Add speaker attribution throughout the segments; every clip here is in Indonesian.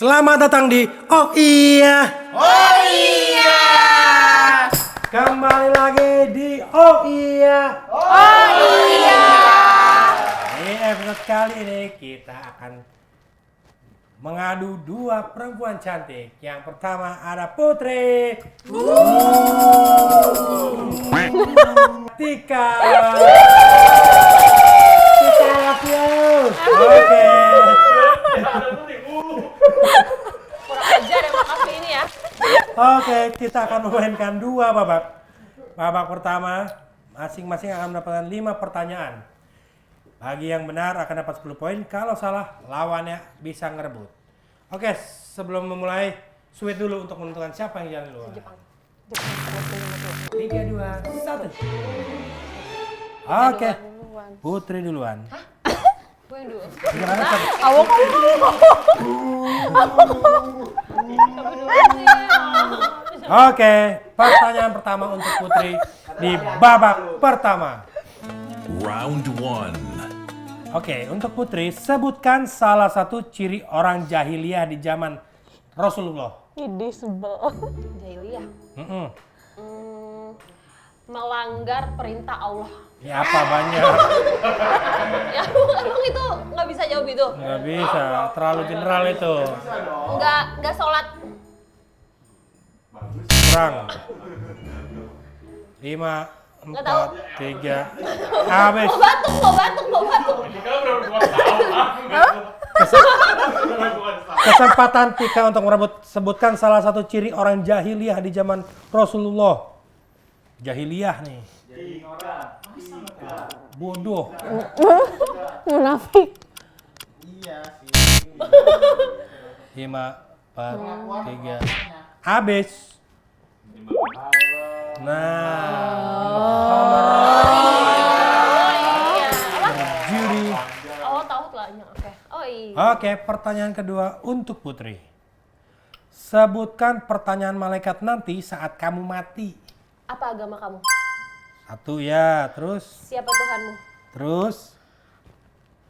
Speaker 1: Selamat datang di Oh Iya.
Speaker 2: Oh iya.
Speaker 1: Kembali lagi di Oh Iya.
Speaker 2: Oh iya.
Speaker 1: Di episode kali ini kita akan mengadu dua perempuan cantik. Yang pertama ada Putri. Tika. Tika, love you. Oke.
Speaker 2: Kurang ajar ya makasih ini ya.
Speaker 1: Oke, kita akan memainkan dua babak. Babak pertama, masing-masing akan mendapatkan 5 pertanyaan. Bagi yang benar akan dapat 10 poin, kalau salah lawannya bisa ngerebut. Oke, sebelum memulai, sweet dulu untuk menentukan siapa yang jalan duluan. 3, 2, 1. Oke, Putri duluan.
Speaker 2: Gue yang dulu.
Speaker 1: Gimana, Put?
Speaker 2: Awak kamu.
Speaker 1: Oke, pertanyaan pertama untuk Putri di babak pertama.
Speaker 3: Round 1.
Speaker 1: Oke, untuk Putri, sebutkan salah satu ciri orang jahiliyah di zaman Rasulullah.
Speaker 4: Ide sebel.
Speaker 2: Jahiliyah. Melanggar perintah Allah.
Speaker 1: Ya apa banyak?
Speaker 2: Ya emang itu nggak bisa jawab itu?
Speaker 1: Nggak bisa, terlalu general itu.
Speaker 2: Nggak sholat.
Speaker 1: Kurang. 5, 4, 3, habis.
Speaker 2: Mau batuk.
Speaker 1: Kesempatan Tika untuk merebut, sebutkan salah satu ciri orang jahiliyah di zaman Rasulullah. Jahiliyah nih. Bodoh.
Speaker 4: Munafik.
Speaker 1: 5, 4, 3, habis. Juri.
Speaker 2: Oh tahu telahnya. Oke. Oh iya.
Speaker 1: Oke, pertanyaan kedua untuk Putri. Sebutkan pertanyaan malaikat nanti saat kamu mati.
Speaker 2: Apa agama kamu?
Speaker 1: 1 ya, terus.
Speaker 2: Siapa Tuhanmu?
Speaker 1: Terus.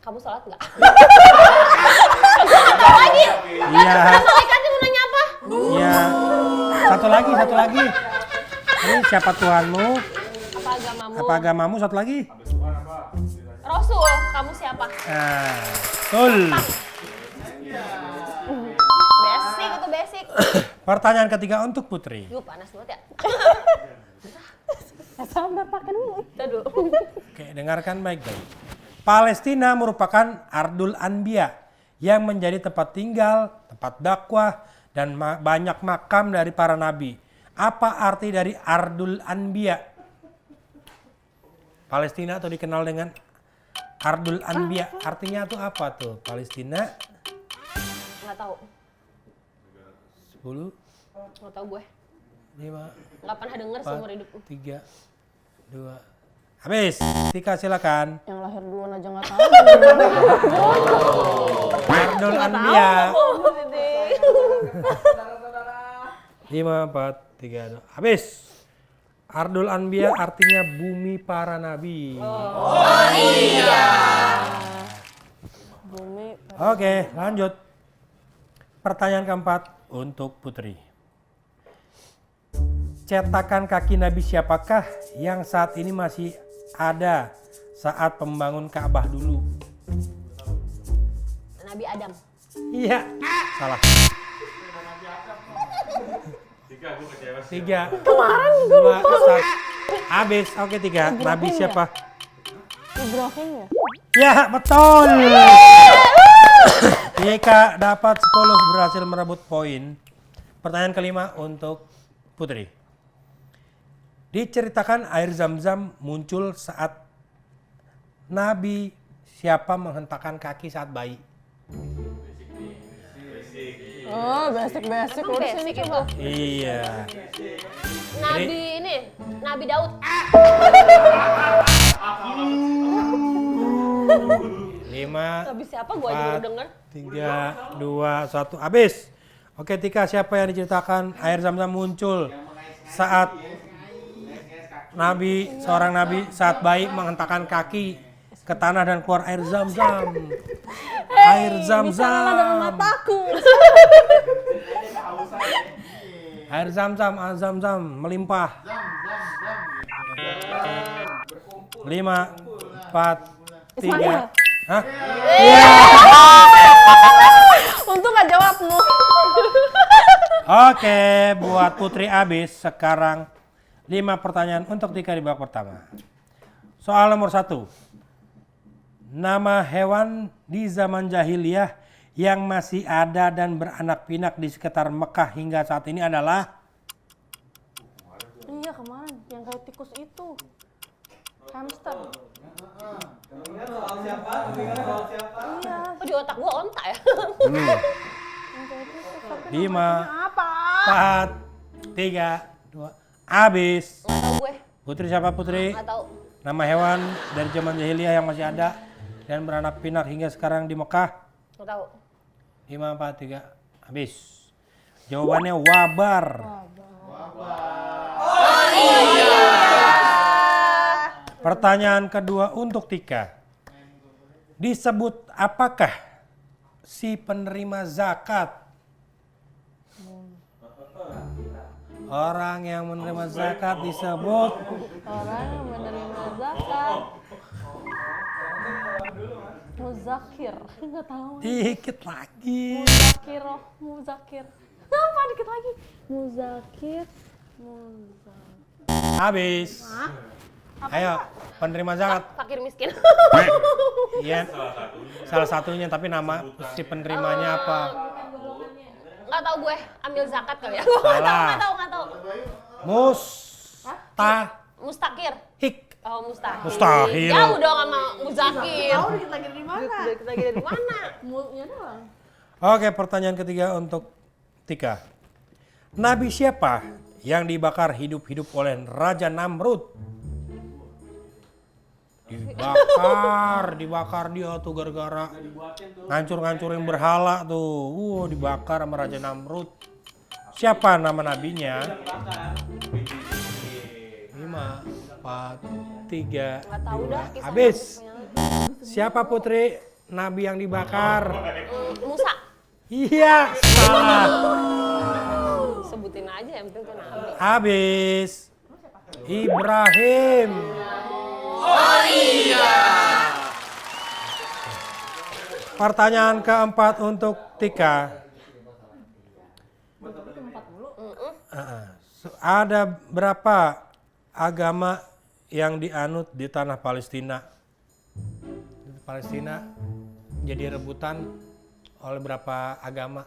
Speaker 2: Kamu sholat nggak? Satu lagi.
Speaker 1: Iya.
Speaker 2: Malaikatnya mau nanya apa?
Speaker 1: Iya. Satu lagi. Ini siapa Tuhanmu?
Speaker 2: Apa agamamu?
Speaker 1: Apa agamamu? Satu lagi.
Speaker 2: Rasul. Kamu siapa?
Speaker 1: Nah, betul.
Speaker 2: Basic itu basic.
Speaker 1: Pertanyaan ketiga untuk Putri.
Speaker 2: Yuh panas banget ya.
Speaker 4: Sabar pakai dulu.
Speaker 2: Kita dulu.
Speaker 1: Oke, dengarkan baik-baik. Palestina merupakan Ardul Anbiya yang menjadi tempat tinggal, tempat dakwah, dan banyak makam dari para nabi. Apa arti dari Ardul Anbiya? Palestina atau dikenal dengan Ardul Anbiya. Artinya tuh apa tuh? Palestina
Speaker 2: Nggak tahu.
Speaker 1: 10,
Speaker 2: Nggak tahu gue.
Speaker 1: 5,
Speaker 2: Nggak pernah denger seumur hidupku.
Speaker 1: 3, 2, habis. Tika silakan.
Speaker 4: Yang lahir duluan aja nggak tahu.
Speaker 1: Ardul Anbiya.
Speaker 2: Oh, Dede.
Speaker 1: 5, 4, 3, 2, habis. Ardul Anbiya artinya bumi para nabi.
Speaker 4: Bumi.
Speaker 1: Oke, lanjut. Pertanyaan keempat untuk Putri. Cetakan kaki Nabi siapakah yang saat ini masih ada saat pembangun Ka'bah dulu?
Speaker 2: Nabi Adam.
Speaker 1: Iya, salah. 3,
Speaker 4: Kemarin
Speaker 1: 2, 1, habis. Oke, 3. Nabi siapa?
Speaker 4: Ibrahim ya?
Speaker 1: Ya, betul. Tika dapat 10, berhasil merebut poin. Pertanyaan kelima untuk Putri. Diceritakan air Zam-Zam muncul saat Nabi siapa menghentakkan kaki saat bayi?
Speaker 4: Oh, basic.
Speaker 2: Emang
Speaker 4: Udah
Speaker 2: basic
Speaker 4: sini
Speaker 2: itu.
Speaker 4: coba.
Speaker 1: Iya.
Speaker 2: Nabi ini. Nabi Daud.
Speaker 1: 5,
Speaker 2: Nabi siapa? Gue aja baru denger.
Speaker 1: 3, 2, 1, habis. Oke, Tika, siapa yang diceritakan air zam-zam muncul saat seorang nabi saat bayi menghentakkan kaki ke tanah dan keluar air zam-zam. Air
Speaker 4: Bicaralah dengan
Speaker 1: zam-zam.
Speaker 4: mataku.
Speaker 1: Air zam-zam melimpah. 5, 4, 3. Hah?
Speaker 4: Untung gak jawabmu.
Speaker 1: Oke, buat Putri habis sekarang 5 pertanyaan untuk Tika di babak pertama. Soal nomor 1. Nama hewan di zaman jahiliyah yang masih ada dan beranak pinak di sekitar Mekah hingga saat ini adalah
Speaker 4: Iya kemarin yang kayak tikus itu. Hamster. Iya.
Speaker 2: Oh, di otak gua onta ya.
Speaker 4: Yang kayak tikus. Tapi
Speaker 1: 5,
Speaker 4: apa?
Speaker 1: 4, 3, 2, habis.
Speaker 2: Nggak tahu gue.
Speaker 1: Putri siapa Putri?
Speaker 2: Nggak tahu.
Speaker 1: Nama hewan dari zaman jahiliyah yang masih ada dan beranak pinak hingga sekarang di Mekah.
Speaker 2: Nggak tahu.
Speaker 1: 5, 4, 3, habis. Jawabannya wabar. Pertanyaan kedua untuk Tika. Disebut apakah si penerima zakat? Orang yang menerima zakat disebut
Speaker 4: Orang yang menerima zakat. Muzakir. Nggak tahu.
Speaker 1: dikit lagi.
Speaker 4: Muzakir. Apa dikit lagi? Muzakir.
Speaker 1: Habis. Ayo, penerima zakat.
Speaker 2: Fakir miskin.
Speaker 1: Iya. Salah satunya, tapi nama si penerimanya apa?
Speaker 2: Nggak tahu gue. Ambil zakat kali ya.
Speaker 1: Salah.
Speaker 2: Nggak tahu. Mustakir.
Speaker 1: Hik.
Speaker 2: Oh, mustahil.
Speaker 1: Mustahil.
Speaker 2: Jauh dong sama muzakir.
Speaker 4: Tahu dikit lagi dari mana?
Speaker 2: Dikit lagi dari mana?
Speaker 4: Mulutnya doang.
Speaker 1: Oke, pertanyaan ketiga untuk Tika. Nabi siapa yang dibakar hidup-hidup oleh Raja Namrud? Dibakar dia tuh gara-gara ngancur-ngancurin berhala tuh. Dibakar sama Raja Namrud. Siapa nama nabinya? 5, 4, 3,
Speaker 2: Nggak tahu
Speaker 1: 2,
Speaker 2: dah kisah
Speaker 1: habis.
Speaker 2: Namrudnya.
Speaker 1: Siapa Putri nabi yang dibakar?
Speaker 2: Musa.
Speaker 1: Iya, salah.
Speaker 2: Sebutin aja yang penting tuh nabi.
Speaker 1: Habis. Ibrahim. Oh iya. Pertanyaan keempat untuk Tika. Ada berapa agama yang dianut di tanah Palestina? Palestina jadi rebutan oleh berapa agama?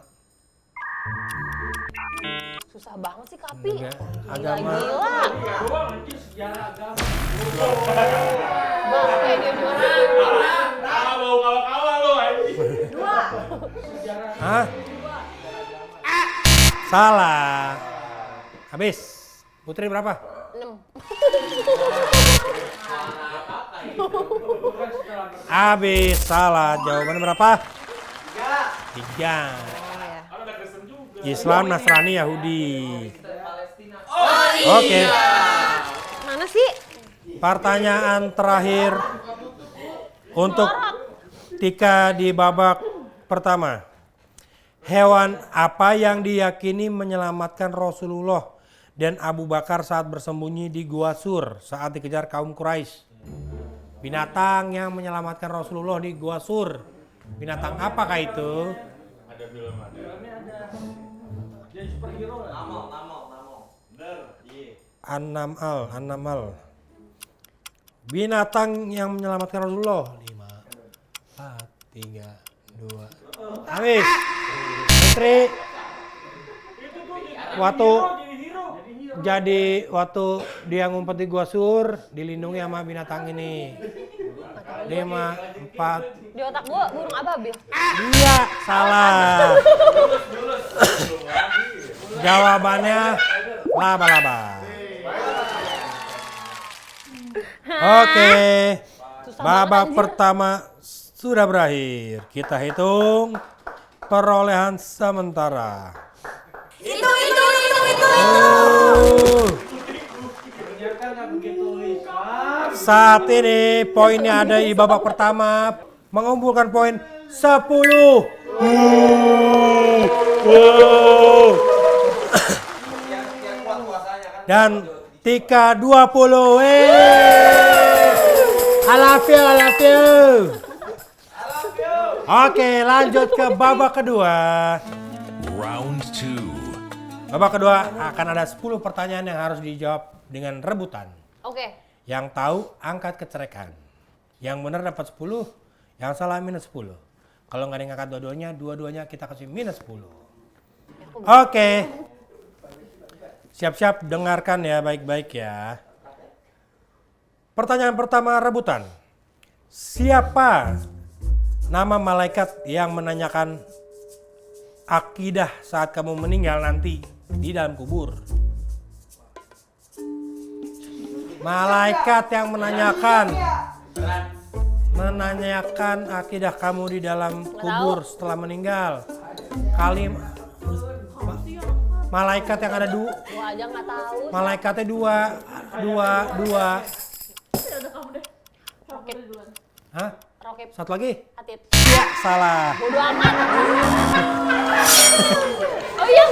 Speaker 2: Susah banget sih Kapi.
Speaker 1: Agama.
Speaker 2: Gila. Bangke dia juara.
Speaker 1: Hah? Salah. Habis. Putri berapa?
Speaker 2: 6.
Speaker 1: Habis. Salah. Jawabannya berapa? 3. Islam, Nasrani, Yahudi. Oke.
Speaker 2: Mana sih?
Speaker 1: Pertanyaan terakhir untuk Tika di babak pertama. Hewan apa yang diyakini menyelamatkan Rasulullah dan Abu Bakar saat bersembunyi di Gua Sur saat dikejar kaum Quraisy? Binatang yang menyelamatkan Rasulullah di Gua Sur. Binatang apakah itu? An-Naml. Binatang yang menyelamatkan Rasulullah. 5, 4, 3, 2. Habis. Putri. Waktu dia ngumpet di Gua Sur, dilindungi sama binatang ini. 5, 4.
Speaker 2: Di otak gua burung ababil.
Speaker 1: Iya, salah. Jawabannya laba-laba. Oke. Babak pertama sudah berakhir. Kita hitung perolehan sementara. Saat ini poinnya ada di babak pertama mengumpulkan poin 10. Dan Tika 20. I love you. Oke, lanjut ke babak kedua.
Speaker 3: Round 2.
Speaker 1: Babak kedua akan ada 10 pertanyaan yang harus dijawab dengan rebutan.
Speaker 2: Oke.
Speaker 1: Yang tahu angkat kecerekan. Yang benar dapat 10, yang salah minus 10. Kalau nggak ada yang angkat dua-duanya kita kasih minus 10. Oke. Siap-siap dengarkan ya baik-baik ya. Pertanyaan pertama rebutan. Siapa nama malaikat yang menanyakan akidah saat kamu meninggal nanti di dalam kubur? Malaikat yang menanyakan akidah kamu di dalam kubur setelah meninggal. Malaikat yang ada
Speaker 2: Gua aja nggak tahu.
Speaker 1: malaikatnya dua.
Speaker 2: Rokit.
Speaker 1: Hah?
Speaker 2: Rokit.
Speaker 1: Satu lagi?
Speaker 2: Atit.
Speaker 1: Ya, salah.
Speaker 2: Bodo amat. Oh iya,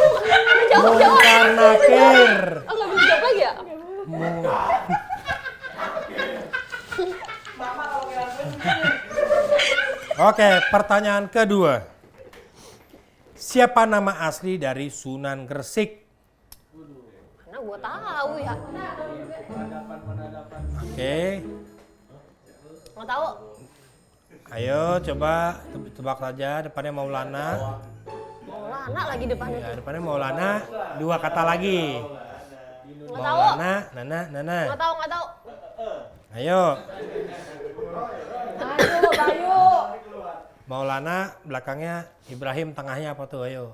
Speaker 2: jawab.
Speaker 1: Mungkar nakir.
Speaker 2: Oh nggak bisa jawab lagi ya?
Speaker 1: Oke, pertanyaan kedua. Siapa nama asli dari Sunan Gresik?
Speaker 2: Karena gua tahu ya.
Speaker 1: Oke,
Speaker 2: Nggak tahu.
Speaker 1: ayo coba tebak saja. Depannya Maulana.
Speaker 2: Maulana lagi depannya.
Speaker 1: Ya, depannya Maulana. Dua kata lagi.
Speaker 2: Nggak tahu.
Speaker 1: Maulana, Nana.
Speaker 2: Nggak tahu.
Speaker 1: Ayo.
Speaker 4: Ayo, Bayu.
Speaker 1: Maulana, belakangnya Ibrahim, tengahnya apa tuh? Ayo.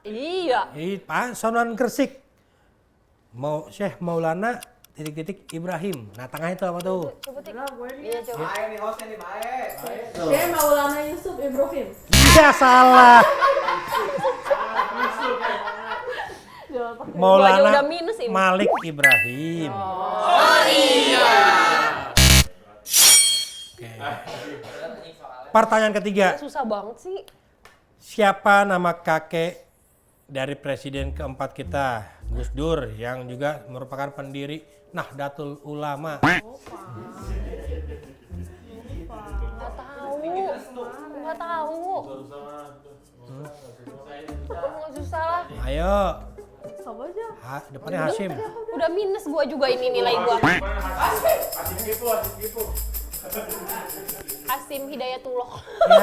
Speaker 2: Iya.
Speaker 1: Pak Sunan Gresik. Syekh Maulana titik-titik Ibrahim. Nah, tengah itu apa tuh?
Speaker 2: Coba tik. Iya coba.
Speaker 4: Dia Maulana Yusuf Ibrahim.
Speaker 1: Iya, salah.
Speaker 2: Gua aja
Speaker 1: Maulana
Speaker 2: udah minus ini.
Speaker 1: Malik Ibrahim. Oke. Pertanyaan ketiga.
Speaker 2: Susah banget sih.
Speaker 1: Siapa nama kakek dari presiden keempat kita, Gus Dur, yang juga merupakan pendiri Nahdlatul Ulama?
Speaker 2: Nggak tahu. Nggak susah lah.
Speaker 1: Ayo.
Speaker 4: Sama aja.
Speaker 1: Depannya Hashim.
Speaker 2: Udah minus gua juga ini nilai gua. Hasim Hidayatullah.
Speaker 1: Ya.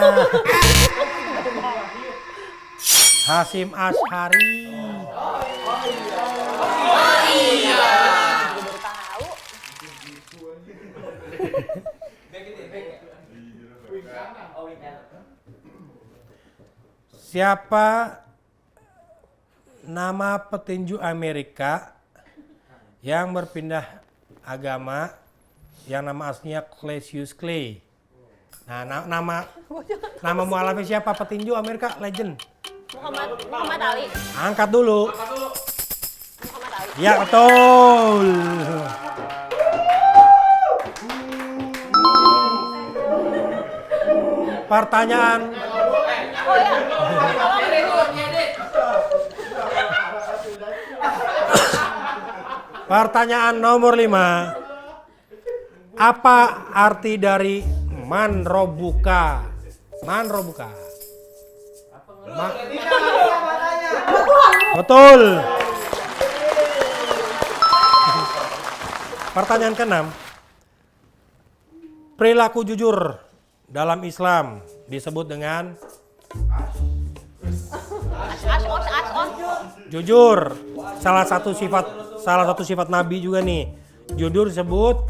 Speaker 1: Hashim Ashari.
Speaker 2: Baru tahu.
Speaker 1: Siapa nama petinju Amerika yang berpindah agama yang nama aslinya Cassius Clay? Nah, nama mualafnya siapa petinju Amerika legend?
Speaker 2: Muhammad Ali.
Speaker 1: Angkat dulu.
Speaker 2: Muhammad Ali.
Speaker 1: Ya, betul. Pertanyaan
Speaker 2: Oh ya. Tolong deh.
Speaker 1: Pertanyaan nomor 5. Apa arti dari manrobuka? Manrobuka. Betul. Pertanyaan ke-6. Perilaku jujur dalam Islam disebut dengan
Speaker 2: Ashon.
Speaker 1: jujur. Salah satu sifat Nabi juga nih. Jujur disebut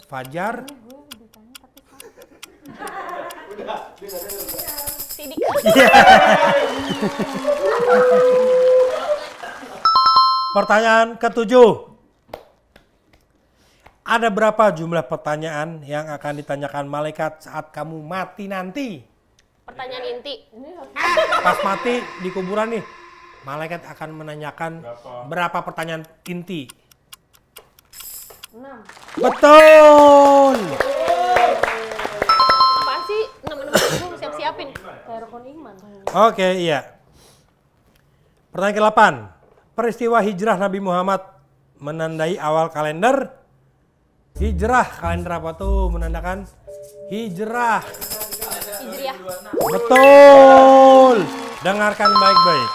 Speaker 1: fajar.
Speaker 2: Sidik.
Speaker 1: Pertanyaan ke-7. Ada berapa jumlah pertanyaan yang akan ditanyakan malaikat saat kamu mati nanti?
Speaker 2: Pertanyaan inti.
Speaker 1: Pas mati di kuburan nih. malaikat akan menanyakan berapa pertanyaan inti.
Speaker 4: 6.
Speaker 1: Betul.
Speaker 2: Apaan sih? 6 gue siap-siapin.
Speaker 4: Kayak rukun iman.
Speaker 1: Oke, iya. Pertanyaan ke-8. Peristiwa hijrah Nabi Muhammad menandai awal kalender. Hijrah, kalender apa tuh menandakan hijrah?
Speaker 2: Hijriah.
Speaker 1: Betul. Dengarkan baik-baik.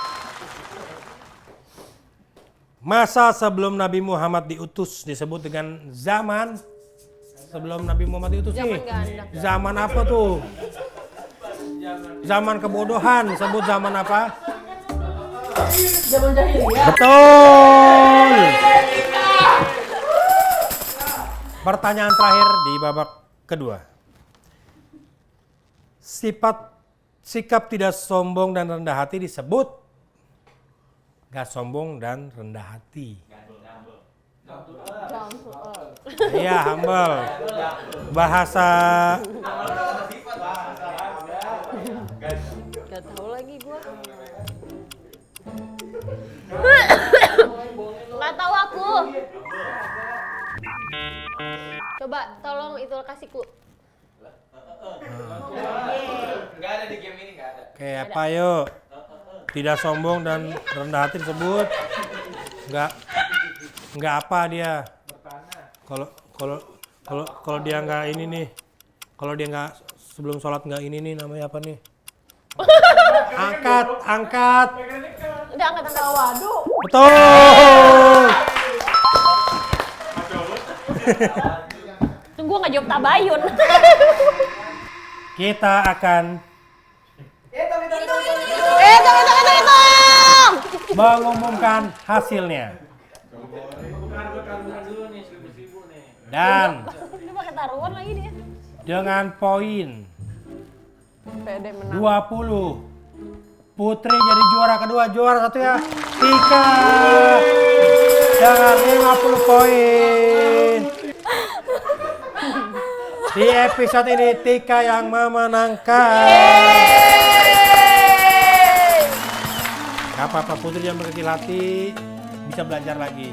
Speaker 1: Masa sebelum Nabi Muhammad diutus disebut dengan zaman sebelum Nabi Muhammad diutus
Speaker 2: Zaman
Speaker 1: nih.
Speaker 2: ganda.
Speaker 1: Zaman apa tuh? Zaman kebodohan, sebut zaman apa?
Speaker 4: Zaman jahiliyah.
Speaker 1: Betul. Pertanyaan terakhir di babak kedua. Sikap tidak sombong dan rendah hati disebut gak sombong dan rendah hati.
Speaker 4: Down to earth.
Speaker 1: Iya, humble. Bahasa
Speaker 2: Gak tahu lagi gue. Gak tahu aku. Coba tolong itu kasihku.
Speaker 5: Nggak ada di game ini, nggak ada.
Speaker 1: kayak apa yuk? Tidak sombong dan rendah hati disebut nggak apa dia. Kalau dia nggak ini nih, kalau dia nggak sebelum sholat nggak ini nih namanya apa nih? Angkat.
Speaker 2: Udah angkat.
Speaker 4: Waduh.
Speaker 1: Betul.
Speaker 2: Tunggu nggak jawab tabayun.
Speaker 1: Kita akan
Speaker 2: Itu.
Speaker 1: mengumumkan hasilnya. Dan
Speaker 2: Ini pakai taruhan lagi dia.
Speaker 1: dengan poin
Speaker 4: PD menang.
Speaker 1: 20, Putri jadi juara kedua, juara satu ya Tika dengan 50 poin. Di episode ini Tika yang memenangkan. Gak apa-apa, Putri jangan berkecil hati, bisa belajar lagi.